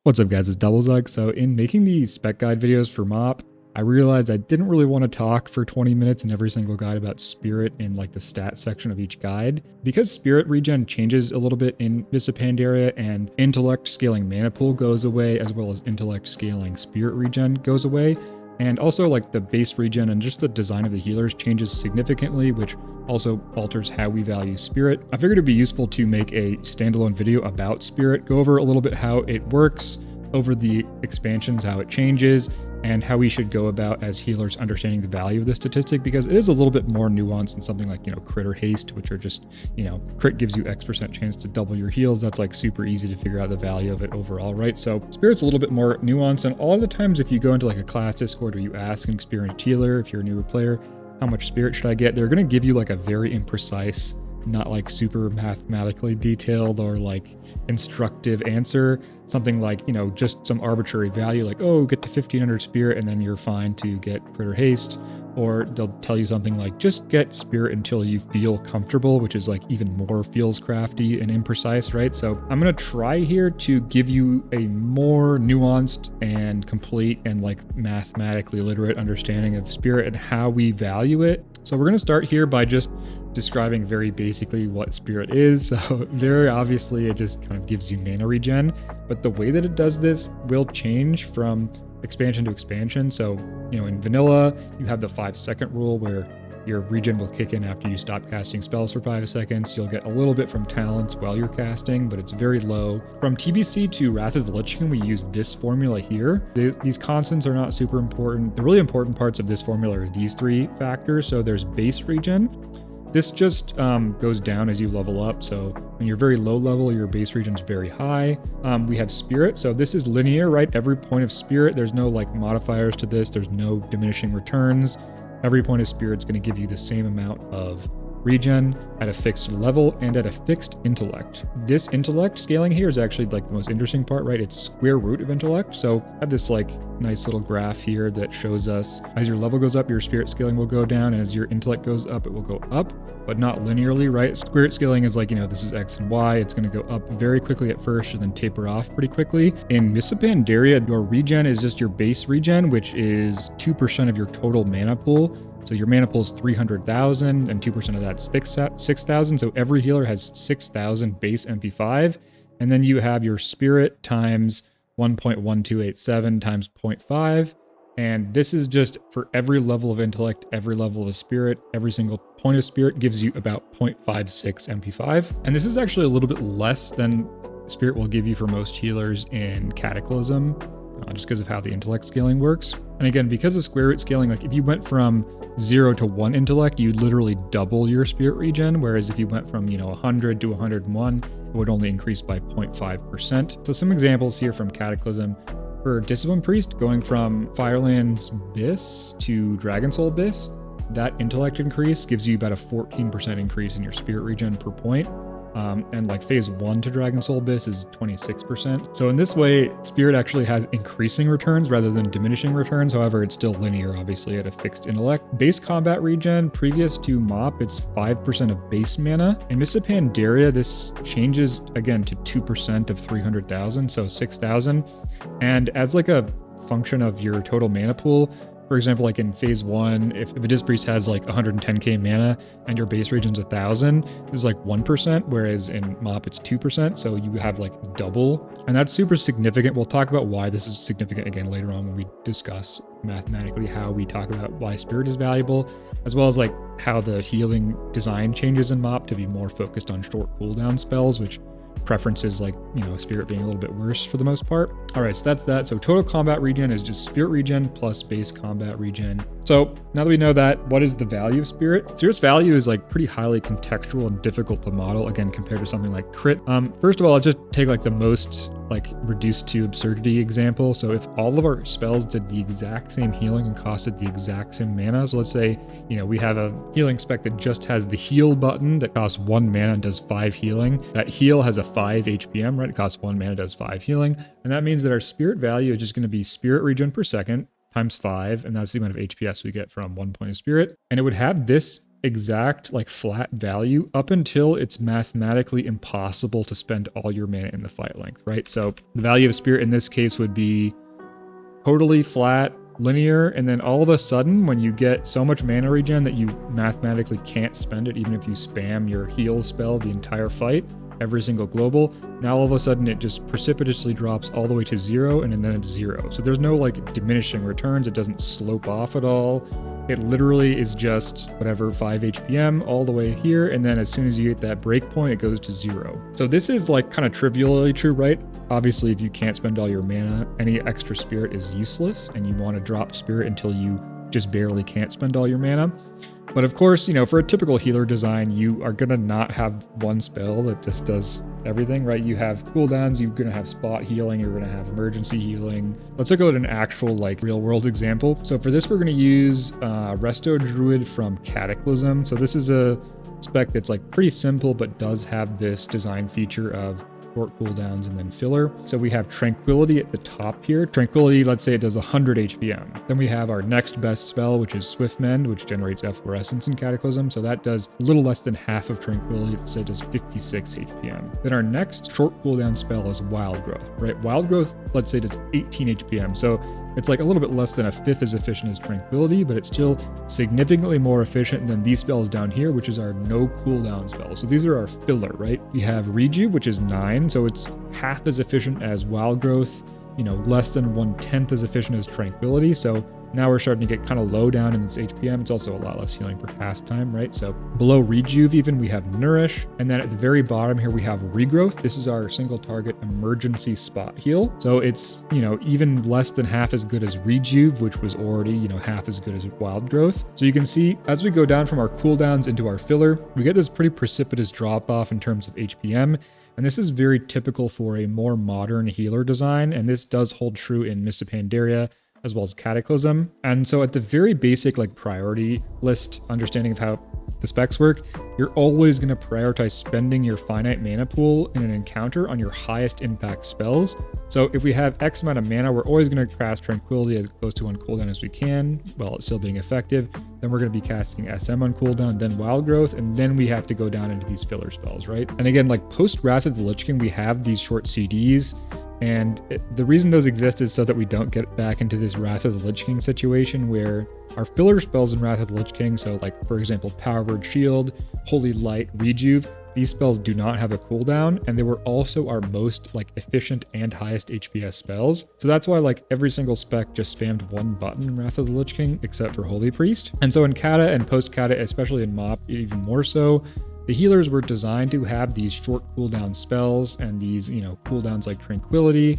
What's up guys, it's DoubleZug. So in making the spec guide videos for MOP, I realized I didn't really want to talk for 20 minutes in every single guide about spirit in like the stat section of each guide. Because spirit regen changes a little bit in Mists of Pandaria and intellect scaling mana pool goes away, as well as intellect scaling spirit regen goes away. And also like the base regen and just the design of the healers changes significantly, which also alters how we value spirit. I figured it'd be useful to make a standalone video about spirit, go over a little bit how it works, over the expansions, how it changes, and how we should go about as healers understanding the value of this statistic, because it is a little bit more nuanced than something like, crit or haste, which are just, crit gives you X% chance to double your heals. That's like super easy to figure out the value of it overall, right? So spirit's a little bit more nuanced, and all the times if you go into like a class Discord or you ask an experienced healer, if you're a newer player, how much spirit should I get? They're going to give you like a very imprecise, not like super mathematically detailed or like instructive answer. Something like, just some arbitrary value like, oh, get to 1500 spirit and then you're fine to get crit or haste. Or they'll tell you something like, just get spirit until you feel comfortable, which is like even more feels crafty and imprecise, right? So I'm going to try here to give you a more nuanced and complete and like mathematically literate understanding of spirit and how we value it. So we're going to start here by just describing very basically what spirit is. So very obviously it just kind of gives you mana regen, but the way that it does this will change from expansion to expansion. So, in vanilla, you have the 5-second rule where your regen will kick in after you stop casting spells for 5 seconds. You'll get a little bit from talents while you're casting, but it's very low. From TBC to Wrath of the Lich King, we use this formula here. These constants are not super important. The really important parts of this formula are these 3 factors. So there's base regen. This just goes down as you level up. So when you're very low level, your base regen is very high. We have spirit. So this is linear, right? Every point of spirit, there's no like modifiers to this. There's no diminishing returns. Every point of spirit is going to give you the same amount of regen at a fixed level and at a fixed intellect. This intellect scaling here is actually like the most interesting part, right? It's square root of intellect. So I have this like nice little graph here that shows us as your level goes up, your spirit scaling will go down, and as your intellect goes up, it will go up, but not linearly, right? Spirit scaling is like, this is X and Y. It's going to go up very quickly at first and then taper off pretty quickly. In Mists of Pandaria, your regen is just your base regen, which is 2% of your total mana pool. So your mana pool is 300,000 and 2% of that's 6,000. So every healer has 6,000 base MP5. And then you have your spirit times 1.1287 times 0.5. And this is just for every level of intellect, every level of spirit, every single point of spirit gives you about 0.56 MP5. And this is actually a little bit less than spirit will give you for most healers in Cataclysm, just because of how the intellect scaling works. And again, because of square root scaling, like if you went from 0 to 1 intellect, you'd literally double your spirit regen, whereas if you went from 100 to 101, it would only increase by 0.5%. So some examples here from Cataclysm. For Discipline Priest, going from Fireland's Bis to Dragonsoul Bis, that intellect increase gives you about a 14% increase in your spirit regen per point. And like phase 1 to Dragonsoul Bis is 26%. So in this way, spirit actually has increasing returns rather than diminishing returns. However, it's still linear, obviously, at a fixed intellect. Base combat regen, previous to MOP, it's 5% of base mana. In Mists of Pandaria, this changes again to 2% of 300,000, so 6,000. And as like a function of your total mana pool, for example, like in phase 1, if a Disc Priest has like 110k mana and your base regen's 1,000, this is like 1%, whereas in MOP it's 2%, so you have like double. And that's super significant. We'll talk about why this is significant again later on when we discuss mathematically how we talk about why spirit is valuable, as well as like how the healing design changes in MOP to be more focused on short cooldown spells, which preferences like, spirit being a little bit worse for the most part. All right, so that's that. So total combat regen is just spirit regen plus base combat regen. So now that we know that, what is the value of spirit? Spirit's value is like pretty highly contextual and difficult to model, again, compared to something like crit. First of all, I'll just take like the most like reduced to absurdity example. So if all of our spells did the exact same healing and costed the exact same mana, so let's say, we have a healing spec that just has the heal button that costs 1 mana and does 5 healing. That heal has a 5 HPM, right? It costs 1 mana, does 5 healing. And that means that our spirit value is just going to be spirit regen per second times 5, and that's the amount of HPS we get from 1 point of spirit. And it would have this exact like flat value up until it's mathematically impossible to spend all your mana in the fight length, right? So the value of Spirit in this case would be totally flat, linear, and then all of a sudden when you get so much mana regen that you mathematically can't spend it even if you spam your heal spell the entire fight, every single global, now all of a sudden it just precipitously drops all the way to 0 and then it's 0. So there's no like diminishing returns, it doesn't slope off at all. It literally is just whatever 5 HPM all the way here, and then as soon as you hit that breakpoint, it goes to 0. So this is like kind of trivially true, right? Obviously, if you can't spend all your mana, any extra Spirit is useless, and you want to drop Spirit until you just barely can't spend all your mana. But of course, you know, for a typical healer design, you are gonna not have one spell that just does everything, right? You have cooldowns, you're gonna have spot healing, you're gonna have emergency healing. Let's look at an actual like real world example. So for this, we're gonna use Resto Druid from Cataclysm. So this is a spec that's like pretty simple, but does have this design feature of short cooldowns and then filler. So we have Tranquility at the top here. Tranquility, let's say it does 100 HPM. Then we have our next best spell, which is Swift Mend, which generates Efflorescence in Cataclysm. So that does a little less than half of Tranquility. Let's say it does 56 HPM. Then our next short cooldown spell is Wild Growth, right? Wild Growth, let's say, does 18 HPM. So it's like a little bit less than a fifth as efficient as Tranquility, but it's still significantly more efficient than these spells down here, which is our no cooldown spells. So these are our filler, right? We have Rejuve, which is 9, so it's half as efficient as Wild Growth, you know, less than 1/10 as efficient as Tranquility. So now we're starting to get kind of low down in this HPM. It's also a lot less healing per cast time, right? So below Rejuve even, we have Nourish. And then at the very bottom here, we have Regrowth. This is our single target emergency spot heal. So it's, you know, even less than half as good as Rejuve, which was already, you know, half as good as Wild Growth. So you can see as we go down from our cooldowns into our filler, we get this pretty precipitous drop off in terms of HPM. And this is very typical for a more modern healer design. And this does hold true in Mists of Pandaria, as well as Cataclysm. And so at the very basic like priority list understanding of how the specs work, you're always going to prioritize spending your finite mana pool in an encounter on your highest impact spells. So if we have X amount of mana, we're always going to cast Tranquility as close to on cooldown as we can while it's still being effective. Then we're going to be casting SM on cooldown, then Wild Growth, and then we have to go down into these filler spells, right? And again, like post Wrath of the Lich King, we have these short CDs. And the reason those exist is so that we don't get back into this Wrath of the Lich King situation where our filler spells in Wrath of the Lich King, so like for example, Power Word Shield, Holy Light, Rejuve, these spells do not have a cooldown, and they were also our most like efficient and highest HPS spells. So that's why like every single spec just spammed one button in Wrath of the Lich King except for Holy Priest. And so in Kata and post Kata, especially in MoP even more so, the healers were designed to have these short cooldown spells and these, you know, cooldowns like Tranquility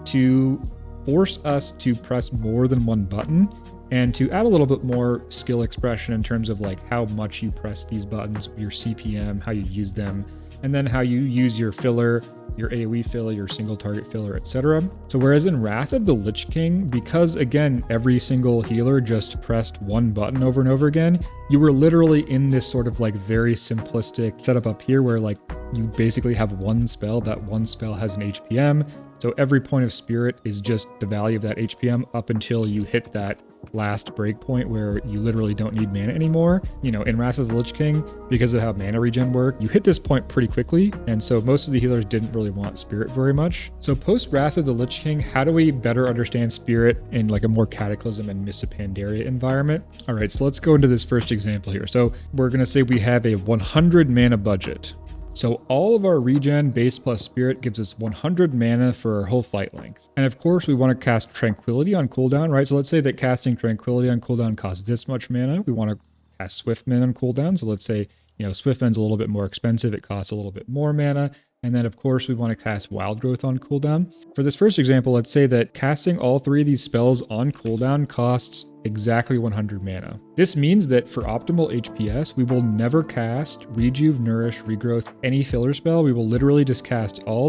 to force us to press more than one button and to add a little bit more skill expression in terms of like how much you press these buttons, your CPM, how you use them, and then how you use your filler, your AoE filler, your single target filler, etc. So whereas in Wrath of the Lich King, because again, every single healer just pressed one button over and over again, you were literally in this sort of like very simplistic setup up here where like you basically have one spell, that one spell has an HPM. So every point of Spirit is just the value of that HPM up until you hit that last breakpoint where you literally don't need mana anymore. You know, in Wrath of the Lich King, because of how mana regen work, you hit this point pretty quickly, and so most of the healers didn't really want Spirit very much. So post Wrath of the Lich King, how do we better understand Spirit in like a more Cataclysm and Mists of Pandaria environment? All right, so let's go into this first example here. So we're gonna say we have a 100 mana budget. So all of our regen base plus Spirit gives us 100 mana for our whole fight length. And of course we want to cast Tranquility on cooldown, right? So let's say that casting Tranquility on cooldown costs this much mana. We want to cast Swift Mend on cooldown. So let's say, you know, Swift Mend's a little bit more expensive. It costs a little bit more mana. And then of course we want to cast Wild Growth on cooldown. For this first example, let's say that casting all three of these spells on cooldown costs exactly 100 mana. This means that for optimal HPS, we will never cast Rejuve, Nourish, Regrowth, any filler spell. We will literally just cast all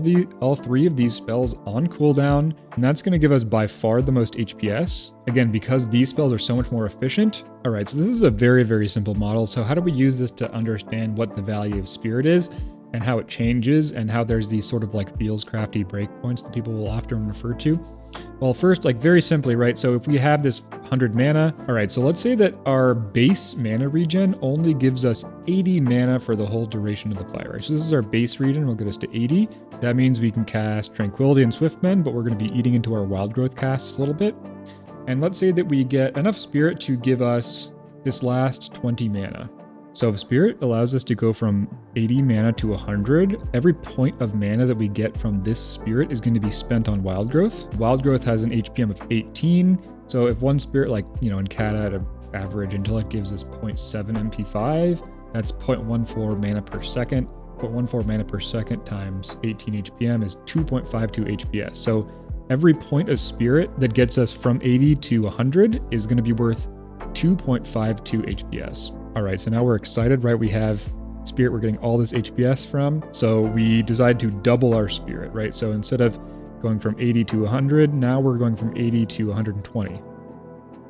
three of these spells on cooldown, and that's going to give us by far the most HPS. Again, because these spells are so much more efficient. All right, so this is a very, very simple model. So how do we use this to understand what the value of Spirit is? and how it changes and how there's these sort of like feels crafty breakpoints that people will often refer to? Well, first, like very simply, right? So if we have this 100 mana, all right, so let's say that our base mana regen only gives us 80 mana for the whole duration of the fight, right? So this is our base regen, will get us to 80. That means we can cast Tranquility and Swiftmend, but we're going to be eating into our Wild Growth casts a little bit. And let's say that we get enough Spirit to give us this last 20 mana. So if Spirit allows us to go from 80 mana to 100, every point of mana that we get from this Spirit is going to be spent on Wild Growth. Wild Growth has an HPM of 18, so if one Spirit, like, in Kata at an average intellect gives us 0.7 MP5, that's 0.14 mana per second. 0.14 mana per second times 18 HPM is 2.52 HPS. So every point of Spirit that gets us from 80 to 100 is going to be worth 2.52 HPS. All right, so now we're excited, right? We have Spirit we're getting all this HPS from. So we decide to double our Spirit, right? So instead of going from 80 to 100, now we're going from 80 to 120.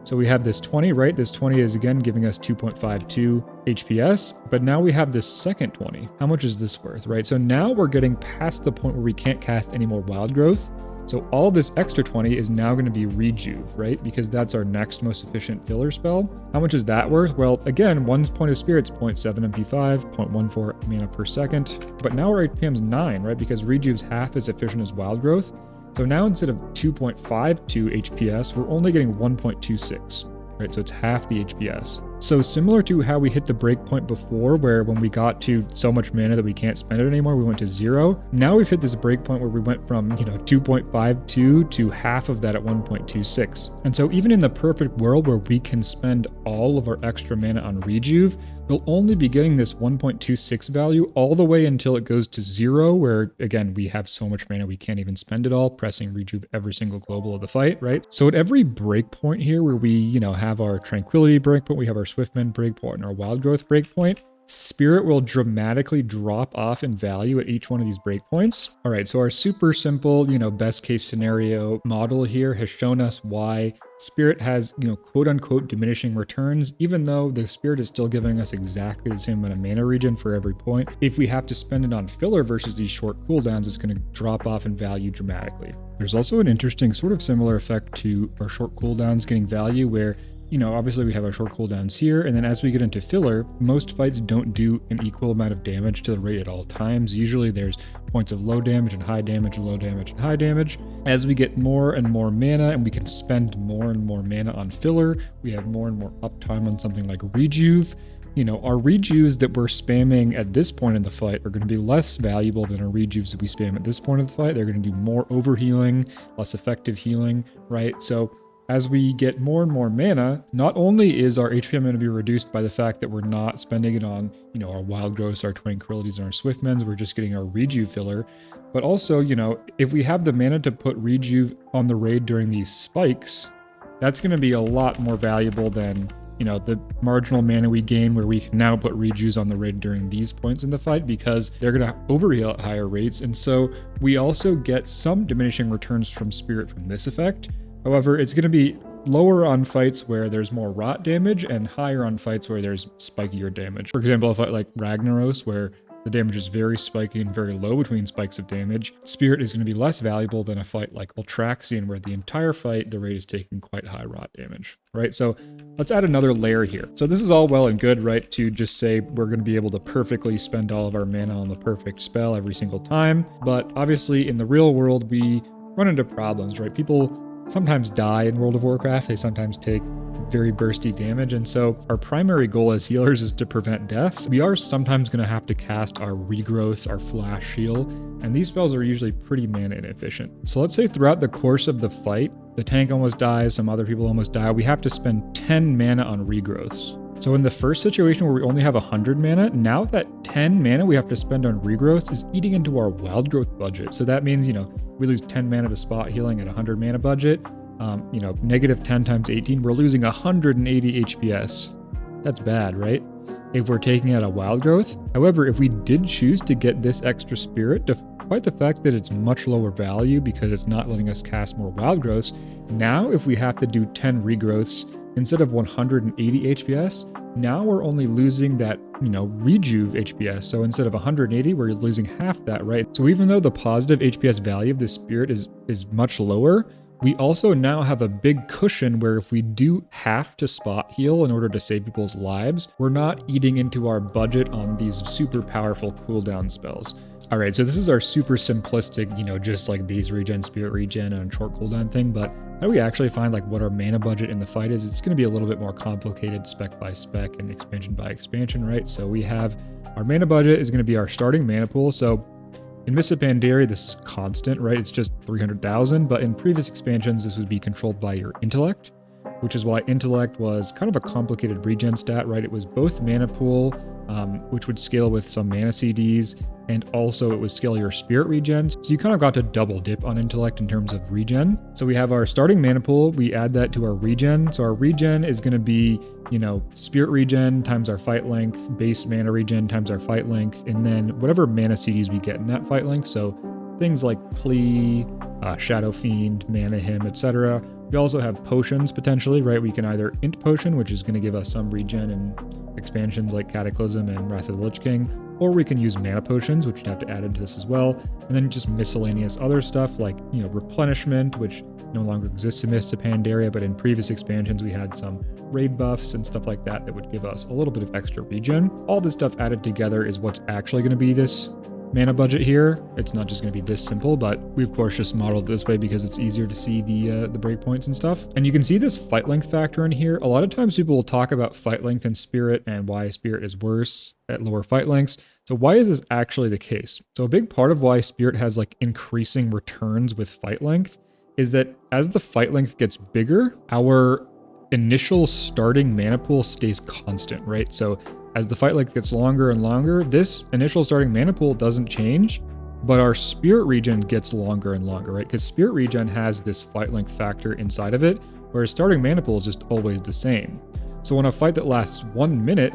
So we have this 20, right? This 20 is again giving us 2.52 HPS, but now we have this second 20. How much is this worth, right? So now we're getting past the point where we can't cast any more Wild Growth. So all this extra 20 is now going to be Rejuve, right? Because that's our next most efficient filler spell. How much is that worth? Well, again, one point of Spirit's 0.7 MP5, 0.14 mana per second. But now our HPM is 9, right? Because Rejuve's half as efficient as Wild Growth. So now instead of 2.52 HPS, we're only getting 1.26, right? So it's half the HPS. So similar to how we hit the breakpoint before, where when we got to so much mana that we can't spend it anymore, we went to 0. Now we've hit this breakpoint where we went from, 2.52 to half of that at 1.26. And so even in the perfect world where we can spend all of our extra mana on Rejuve, we'll only be getting this 1.26 value all the way until it goes to 0, where again, we have so much mana we can't even spend it all, pressing Rejuve every single global of the fight, right? So at every breakpoint here where we, have our Tranquility breakpoint, we have our Swiftmend breakpoint and our Wild Growth breakpoint, Spirit will dramatically drop off in value at each one of these breakpoints. All right, so our super simple, best case scenario model here has shown us why Spirit has, quote unquote diminishing returns, even though the Spirit is still giving us exactly the same amount of mana regen for every point. If we have to spend it on filler versus these short cooldowns, it's going to drop off in value dramatically. There's also an interesting sort of similar effect to our short cooldowns getting value where obviously we have our short cooldowns here, and then as we get into filler, most fights don't do an equal amount of damage to the rate at all times. Usually there's points of low damage and high damage, low damage and high damage. As we get more and more mana and we can spend more and more mana on filler, we have more and more uptime on something like Rejuve. Our Rejuves that we're spamming at this point in the fight are going to be less valuable than our Rejuves that we spam at this point of the fight. They're going to do more overhealing, less effective healing, right? So as we get more and more mana, not only is our HPM going to be reduced by the fact that we're not spending it on, our Wild Growths, our Tranquilities, and our Swiftmends, we're just getting our Rejuve filler, but also, if we have the mana to put Rejuve on the raid during these spikes, that's going to be a lot more valuable than, the marginal mana we gain where we can now put Rejuves on the raid during these points in the fight because they're going to overheal at higher rates. And so we also get some diminishing returns from Spirit from this effect. However, it's going to be lower on fights where there's more rot damage and higher on fights where there's spikier damage. For example, a fight like Ragnaros, where the damage is very spiky and very low between spikes of damage, Spirit is going to be less valuable than a fight like Ultraxian, where the entire fight, the raid is taking quite high rot damage, right? So let's add another layer here. So this is all well and good, right? To just say we're going to be able to perfectly spend all of our mana on the perfect spell every single time. But obviously in the real world, we run into problems, right? People sometimes die in World of Warcraft. They sometimes take very bursty damage, and so our primary goal as healers is to prevent deaths. We are sometimes going to have to cast our Regrowth, our Flash Heal, and these spells are usually pretty mana inefficient. So let's say throughout the course of the fight, the tank almost dies, some other people almost die, we have to spend 10 mana on Regrowths. So in the first situation where we only have 100 mana, now that 10 mana we have to spend on Regrowths is eating into our Wild Growth budget. So that means, we lose 10 mana to spot healing at 100 mana budget. Negative 10 times 18, we're losing 180 HPS. That's bad, right? If we're taking out a Wild Growth. However, if we did choose to get this extra Spirit, despite the fact that it's much lower value because it's not letting us cast more Wild Growths, now if we have to do 10 Regrowths, instead of 180 HPS, now we're only losing that, rejuve HPS. So instead of 180, we're losing half that, right? So even though the positive HPS value of this spirit is much lower, we also now have a big cushion where if we do have to spot heal in order to save people's lives, we're not eating into our budget on these super powerful cooldown spells. All right, so this is our super simplistic, just like base regen, spirit regen, and short cooldown thing, but how do we actually find like what our mana budget in the fight is? It's going to be a little bit more complicated spec by spec and expansion by expansion, right? So we have our mana budget is going to be our starting mana pool. So in Mists of Pandaria, this is constant, right? It's just 300,000, but in previous expansions, this would be controlled by your intellect, which is why intellect was kind of a complicated regen stat, right? It was both mana pool, which would scale with some mana CDs, and also it would scale your spirit regen. So you kind of got to double dip on intellect in terms of regen. So we have our starting mana pool, we add that to our regen. So our regen is going to be, spirit regen times our fight length, base mana regen times our fight length, and then whatever mana CDs we get in that fight length. So things like Plea, Shadow Fiend, Mana Hymn, etc. We also have potions potentially, right? We can either int potion, which is going to give us some regen in expansions like Cataclysm and Wrath of the Lich King, or we can use mana potions, which you'd have to add into this as well, and then just miscellaneous other stuff like, replenishment, which no longer exists in Mists of Pandaria, but in previous expansions we had some raid buffs and stuff like that that would give us a little bit of extra regen. All this stuff added together is what's actually going to be this mana budget here. It's not just going to be this simple, but we of course just modeled it this way because it's easier to see the breakpoints and stuff. And you can see this fight length factor in here. A lot of times people will talk about fight length and spirit and why spirit is worse at lower fight lengths. So why is this actually the case? So a big part of why spirit has like increasing returns with fight length is that as the fight length gets bigger, our initial starting mana pool stays constant, right? So as the fight length gets longer and longer, this initial starting mana pool doesn't change, but our spirit regen gets longer and longer, right? Because spirit regen has this fight length factor inside of it, whereas starting mana pool is just always the same. So in a fight that lasts 1 minute,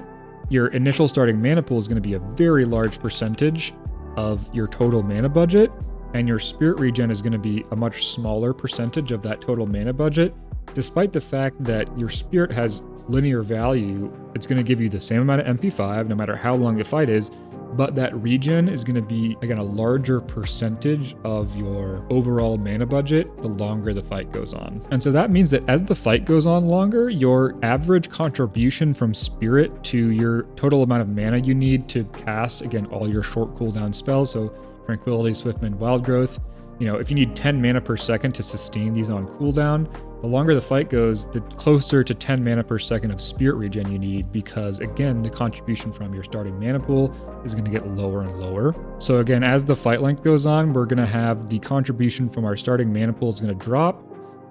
your initial starting mana pool is going to be a very large percentage of your total mana budget, and your spirit regen is going to be a much smaller percentage of that total mana budget. Despite the fact that your spirit has linear value, it's going to give you the same amount of MP5 no matter how long the fight is, but that regen is going to be, again, a larger percentage of your overall mana budget the longer the fight goes on. And so that means that as the fight goes on longer, your average contribution from spirit to your total amount of mana you need to cast, again, all your short cooldown spells, so Tranquility, Swiftmend, Wild Growth, if you need 10 mana per second to sustain these on cooldown, the longer the fight goes, the closer to 10 mana per second of spirit regen you need, because again, the contribution from your starting mana pool is going to get lower and lower. So again, as the fight length goes on, we're going to have the contribution from our starting mana pool is going to drop,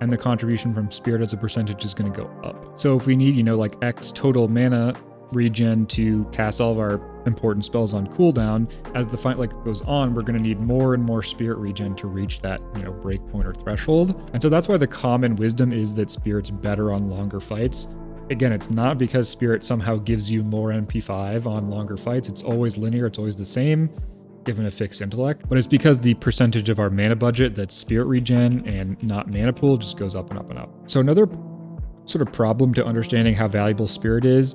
and the contribution from spirit as a percentage is going to go up. So if we need, like X total mana regen to cast all of our important spells on cooldown, as the fight length goes on, we're going to need more and more spirit regen to reach that, breakpoint or threshold. And so that's why the common wisdom is that spirit's better on longer fights. Again, it's not because spirit somehow gives you more MP5 on longer fights. It's always linear. It's always the same, given a fixed intellect. But it's because the percentage of our mana budget that's spirit regen and not mana pool just goes up and up and up. So another sort of problem to understanding how valuable spirit is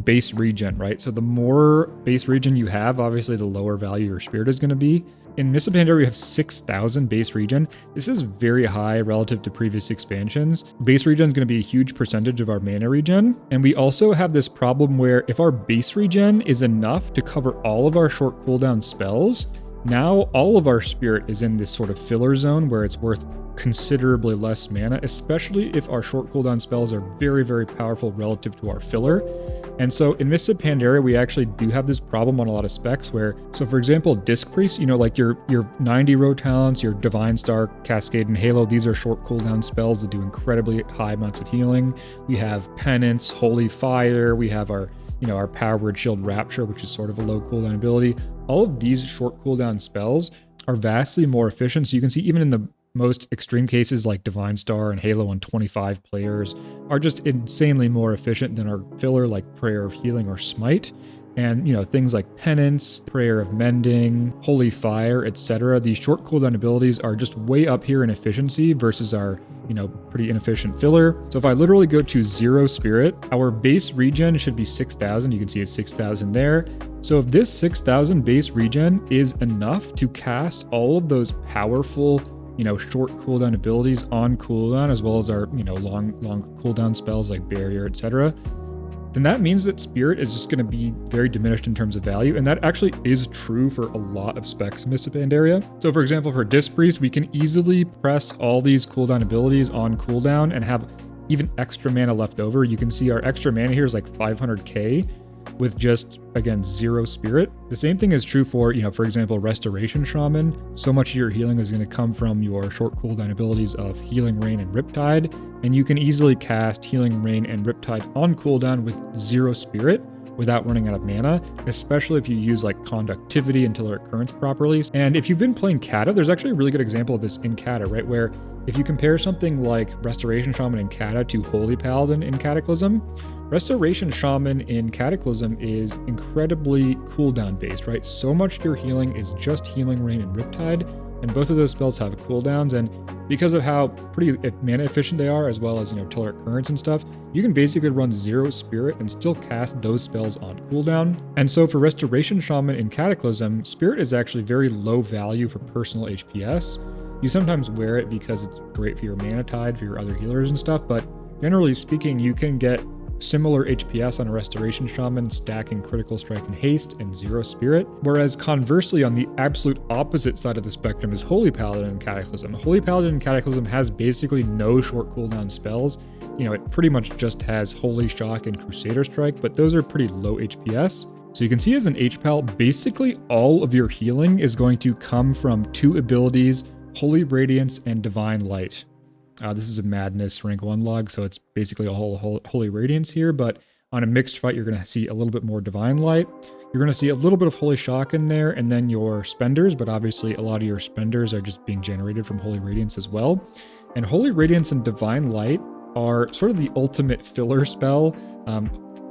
base regen, right? So the more base regen you have, obviously the lower value your spirit is going to be. In Mists of Pandaria, we have 6,000 base regen. This is very high relative to previous expansions. Base regen is going to be a huge percentage of our mana regen. And we also have this problem where if our base regen is enough to cover all of our short cooldown spells, now all of our spirit is in this sort of filler zone where it's worth considerably less mana, especially if our short cooldown spells are very, very powerful relative to our filler. And so in Mists of Pandaria, we actually do have this problem on a lot of specs where, so for example, Disc Priest, like your 90 row talents, your Divine Star, Cascade, and Halo, these are short cooldown spells that do incredibly high amounts of healing. We have Penance, Holy Fire, we have our Power Word Shield Rapture, which is sort of a low cooldown ability. All of these short cooldown spells are vastly more efficient. So you can see even in the most extreme cases like Divine Star and Halo on 25 players are just insanely more efficient than our filler like Prayer of Healing or Smite. And, things like Penance, Prayer of Mending, Holy Fire, etc. These short cooldown abilities are just way up here in efficiency versus our, pretty inefficient filler. So if I literally go to 0 Spirit, our base regen should be 6,000. You can see it's 6,000 there. So if this 6,000 base regen is enough to cast all of those powerful, short cooldown abilities on cooldown, as well as our, long cooldown spells like Barrier, etc., then that means that Spirit is just going to be very diminished in terms of value, and that actually is true for a lot of specs in Mists of Pandaria. So for example, for Disc Priest, we can easily press all these cooldown abilities on cooldown and have even extra mana left over. You can see our extra mana here is like 500k with just, again, 0 Spirit. The same thing is true for, for example, Restoration Shaman. So much of your healing is going to come from your short cooldown abilities of Healing Rain and Riptide, and you can easily cast Healing Rain and Riptide on cooldown with 0 Spirit without running out of mana, especially if you use like Conductivity and Telluric Currents properly. And if you've been playing Kata, there's actually a really good example of this in Kata, right? Where if you compare something like Restoration Shaman in Kata to Holy Paladin in Cataclysm, Restoration Shaman in Cataclysm is incredibly cooldown based, right? So much of your healing is just Healing Rain and Riptide, and both of those spells have cooldowns, and because of how pretty mana efficient they are, as well as, Telluric Currents and stuff, you can basically run 0 Spirit and still cast those spells on cooldown. And so for Restoration Shaman in Cataclysm, Spirit is actually very low value for personal HPS. You sometimes wear it because it's great for your mana tide, for your other healers and stuff, but generally speaking, you can get similar HPS on a Restoration Shaman stacking Critical Strike and Haste and 0 Spirit, whereas conversely on the absolute opposite side of the spectrum is Holy Paladin in Cataclysm. Holy Paladin in Cataclysm has basically no short cooldown spells. It pretty much just has Holy Shock and Crusader Strike, but those are pretty low HPS. So you can see as an HPAL, basically all of your healing is going to come from 2 abilities, Holy Radiance and Divine Light. This is a Madness rank 1 log, so it's basically all Holy Radiance here, but on a mixed fight, you're going to see a little bit more Divine Light. You're going to see a little bit of Holy Shock in there, and then your Spenders, but obviously a lot of your Spenders are just being generated from Holy Radiance as well. And Holy Radiance and Divine Light are sort of the ultimate filler spell.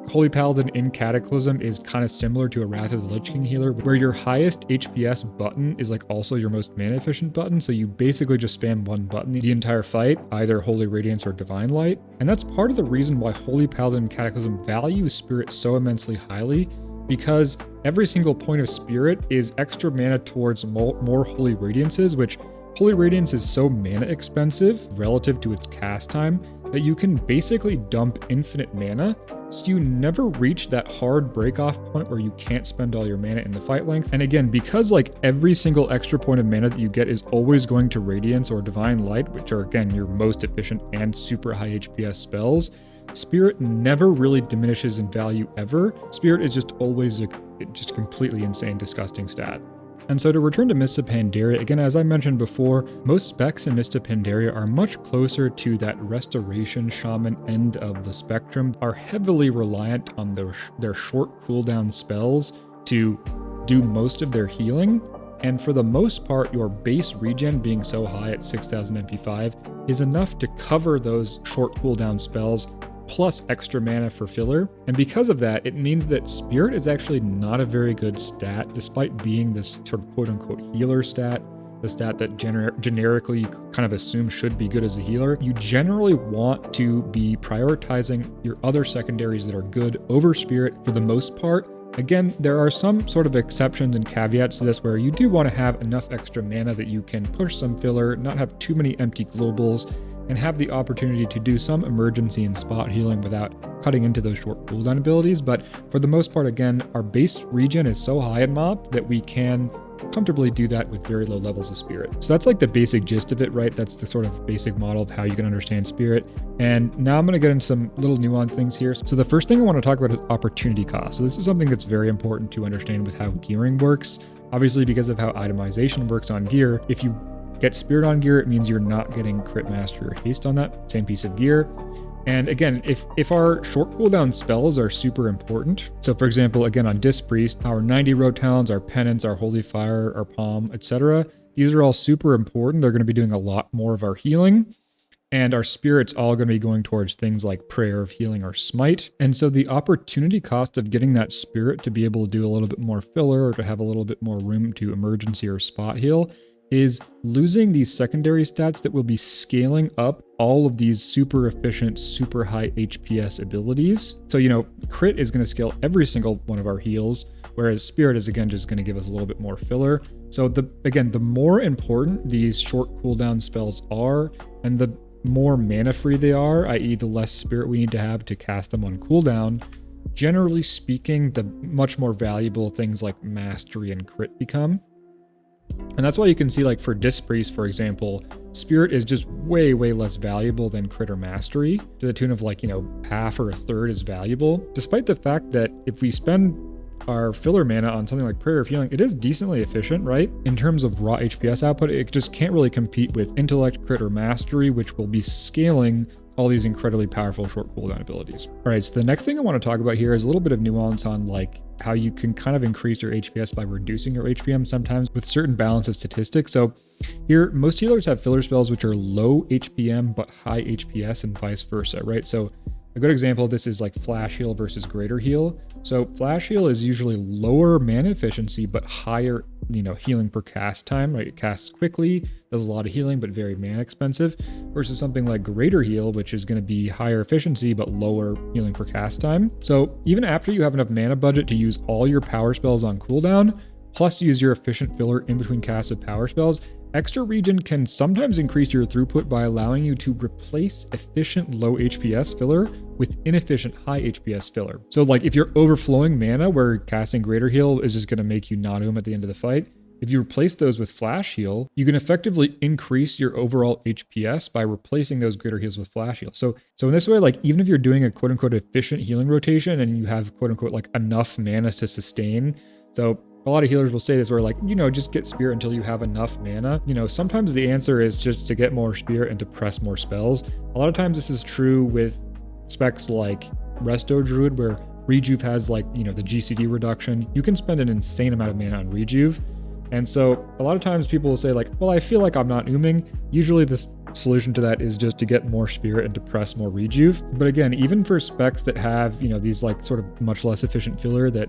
Holy Paladin in Cataclysm is kind of similar to a Wrath of the Lich King healer, where your highest HPS button is like also your most mana efficient button, so you basically just spam one button the entire fight, either Holy Radiance or Divine Light. And that's part of the reason why Holy Paladin in Cataclysm values Spirit so immensely highly, because every single point of Spirit is extra mana towards more Holy Radiances, which Holy Radiance is so mana expensive relative to its cast time that you can basically dump infinite mana, so you never reach that hard break-off point where you can't spend all your mana in the fight length. And again, because like every single extra point of mana that you get is always going to Radiance or Divine Light, which are again your most efficient and super high HPS spells, Spirit never really diminishes in value ever. Spirit is just always a just completely insane, disgusting stat. And so to return to Mists of Pandaria, again, as I mentioned before, most specs in Mists of Pandaria are much closer to that Restoration Shaman end of the spectrum, are heavily reliant on their short cooldown spells to do most of their healing. And for the most part, your base regen being so high at 6,000 MP5 is enough to cover those short cooldown spells plus extra mana for filler. And because of that, it means that Spirit is actually not a very good stat, despite being this sort of quote-unquote healer stat, the stat that generically you kind of assume should be good as a healer. You generally want to be prioritizing your other secondaries that are good over Spirit for the most part. Again, there are some sort of exceptions and caveats to this where you do want to have enough extra mana that you can push some filler, not have too many empty globals, and have the opportunity to do some emergency and spot healing without cutting into those short cooldown abilities. But for the most part, again, our base regen is so high in MoP that we can comfortably do that with very low levels of Spirit. So that's like the basic gist of it, right? That's the sort of basic model of how you can understand Spirit. And now I'm going to get into some little nuanced things here. So the first thing I want to talk about is opportunity cost. So this is something that's very important to understand with how gearing works. Obviously, because of how itemization works on gear, if you get Spirit on gear, it means you're not getting Crit Mastery or Haste on that same piece of gear. And again, if our short cooldown spells are super important, so for example, again on Disc Priest, our 90 Rotowns, our Penance, our Holy Fire, our Palm, etc., these are all super important. They're going to be doing a lot more of our healing. and our spirit's all going to be going towards things like prayer of healing or smite. And so the opportunity cost of getting that spirit to be able to do a little bit more filler or to have a little bit more room to emergency or spot heal is losing these secondary stats that will be scaling up all of these super efficient, super high HPS abilities. So, crit is going to scale every single one of our heals, whereas spirit is again just going to give us a little bit more filler. So the more important these short cooldown spells are, and the more mana free they are, i.e. the less spirit we need to have to cast them on cooldown, generally speaking, the much more valuable things like mastery and crit become. And that's why you can see, like, for Disc Priest, for example, Spirit is just way, way less valuable than Crit or Mastery, to the tune of, like, half or a third is valuable, despite the fact that if we spend our filler mana on something like Prayer of Healing, it is decently efficient, right? In terms of raw HPS output, it just can't really compete with Intellect, Crit, or Mastery, which will be scaling all these incredibly powerful short cooldown abilities. All right, so the next thing I want to talk about here is a little bit of nuance on like how you can kind of increase your HPS by reducing your HPM sometimes with certain balance of statistics. So here, most healers have filler spells which are low HPM but high HPS and vice versa, right? So a good example of this is like Flash Heal versus Greater Heal. So Flash Heal is usually lower mana efficiency but higher healing per cast time, right? It casts quickly, does a lot of healing, but very mana expensive, versus something like Greater Heal, which is going to be higher efficiency, but lower healing per cast time. So even after you have enough mana budget to use all your power spells on cooldown, plus use your efficient filler in between casts of power spells, extra regen can sometimes increase your throughput by allowing you to replace efficient low HPS filler with inefficient high HPS filler. So like if you're overflowing mana where casting Greater Heal is just going to make you not at the end of the fight, if you replace those with Flash Heal, you can effectively increase your overall HPS by replacing those Greater Heals with Flash Heal. So in this way, like even if you're doing a quote unquote efficient healing rotation and you have quote unquote like enough mana to sustain, so a lot of healers will say this where like, just get Spirit until you have enough mana. Sometimes the answer is just to get more Spirit and to press more spells. A lot of times this is true with specs like Resto Druid, where Rejuve has like, the GCD reduction. You can spend an insane amount of mana on Rejuve. And so a lot of times people will say like, well, I feel like I'm not ooming. Usually the solution to that is just to get more Spirit and to press more Rejuve. But again, even for specs that have, these like sort of much less efficient filler that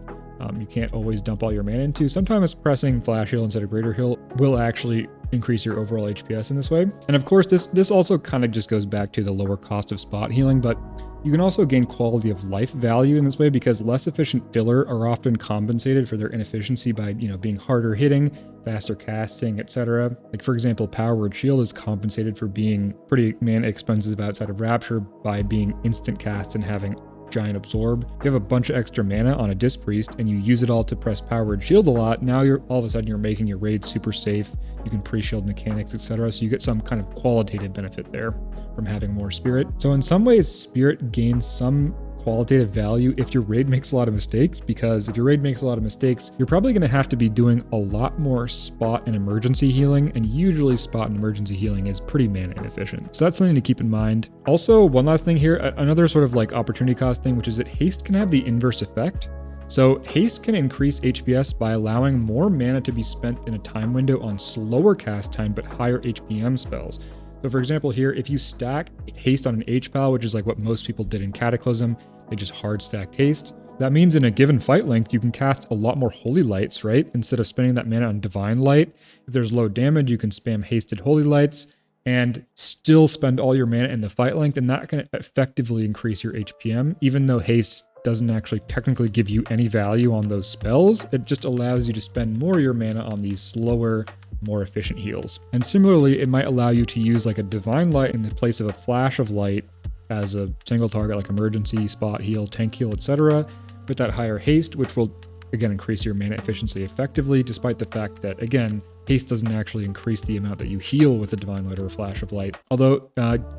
you can't always dump all your mana into, sometimes pressing Flash Heal instead of Greater Heal will actually increase your overall HPS in this way. And of course, this also kind of just goes back to the lower cost of spot healing, but you can also gain quality of life value in this way because less efficient filler are often compensated for their inefficiency by, being harder hitting, faster casting, etc. Like for example, Power Word Shield is compensated for being pretty mana expensive outside of Rapture by being instant cast and having Giant Absorb. If you have a bunch of extra mana on a Disc Priest and you use it all to press Power Word Shield a lot, now you're all of a sudden you're making your raid super safe. You can pre-shield mechanics, etc. So you get some kind of qualitative benefit there from having more Spirit. So in some ways, Spirit gains some qualitative value if your raid makes a lot of mistakes, because if your raid makes a lot of mistakes, you're probably going to have to be doing a lot more spot and emergency healing, and usually spot and emergency healing is pretty mana inefficient. So that's something to keep in mind. Also, one last thing here, another sort of like opportunity cost thing, which is that haste can have the inverse effect. So haste can increase HPS by allowing more mana to be spent in a time window on slower cast time but higher HPM spells. So for example here, if you stack haste on an H-Pal, which is like what most people did in Cataclysm, they just hard stacked haste. That means in a given fight length, you can cast a lot more Holy Lights, right? Instead of spending that mana on Divine Light. If there's low damage, you can spam hasted Holy Lights and still spend all your mana in the fight length, and that can effectively increase your HPM, even though haste doesn't actually technically give you any value on those spells. It just allows you to spend more of your mana on these slower, more efficient heals. And similarly, it might allow you to use like a Divine Light in the place of a Flash of Light as a single target like emergency, spot heal, tank heal, etc. with that higher haste, which will again increase your mana efficiency effectively, despite the fact that again, haste doesn't actually increase the amount that you heal with a Divine Light or a Flash of Light. Although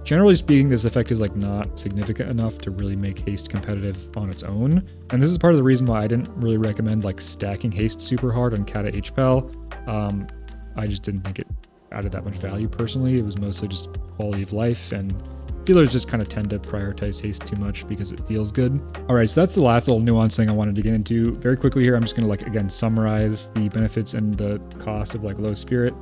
generally speaking, this effect is like not significant enough to really make haste competitive on its own. And this is part of the reason why I didn't really recommend like stacking haste super hard on Kata H-Pal. I just didn't think it added that much value personally. It was mostly just quality of life, and healers just kind of tend to prioritize haste too much because it feels good. All right, so that's the last little nuance thing I wanted to get into. Very quickly here, I'm just gonna like, again, summarize the benefits and the cost of like low Spirit.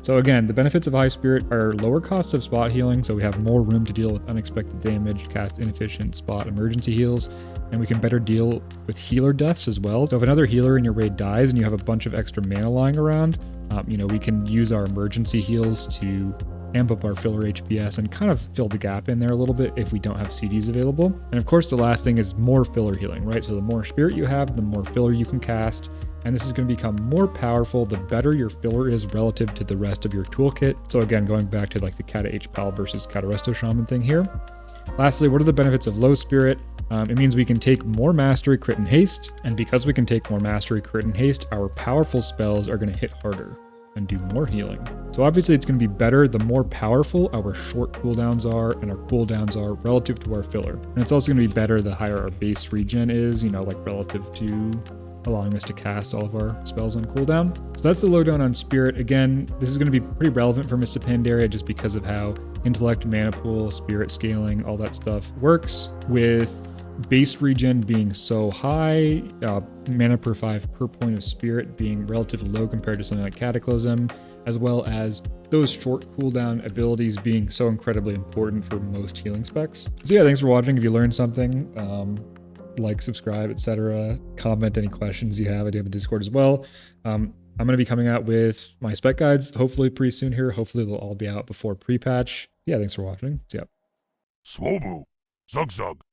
So again, the benefits of high spirit are lower costs of spot healing, so we have more room to deal with unexpected damage, cast inefficient spot emergency heals, and we can better deal with healer deaths as well. So if another healer in your raid dies and you have a bunch of extra mana lying around, we can use our emergency heals to amp up our filler HPS and kind of fill the gap in there a little bit if we don't have CDs available. And of course, the last thing is more filler healing, right? So the more spirit you have, the more filler you can cast. And this is going to become more powerful the better your filler is relative to the rest of your toolkit. So again, going back to like the Kata H-Pal versus Kata Resto Shaman thing here. Lastly, what are the benefits of low spirit? It means we can take more mastery, crit, and haste. And because we can take more mastery, crit, and haste, our powerful spells are going to hit harder and do more healing. So obviously it's going to be better the more powerful our short cooldowns are and our cooldowns are relative to our filler. And it's also going to be better the higher our base regen is, like relative to allowing us to cast all of our spells on cooldown. So that's the lowdown on Spirit. Again, this is going to be pretty relevant for Mists of Pandaria just because of how Intellect, Mana Pool, Spirit scaling, all that stuff works. With base regen being so high, mana per 5 per point of Spirit being relatively low compared to something like Cataclysm, as well as those short cooldown abilities being so incredibly important for most healing specs. So yeah, thanks for watching. If you learned something, like, subscribe, etc. Comment any questions you have. I do have a Discord as well. I'm going to be coming out with my spec guides hopefully pretty soon here. Hopefully they'll all be out before pre-patch. Yeah, thanks for watching. See ya. Swobu, Zug Zug.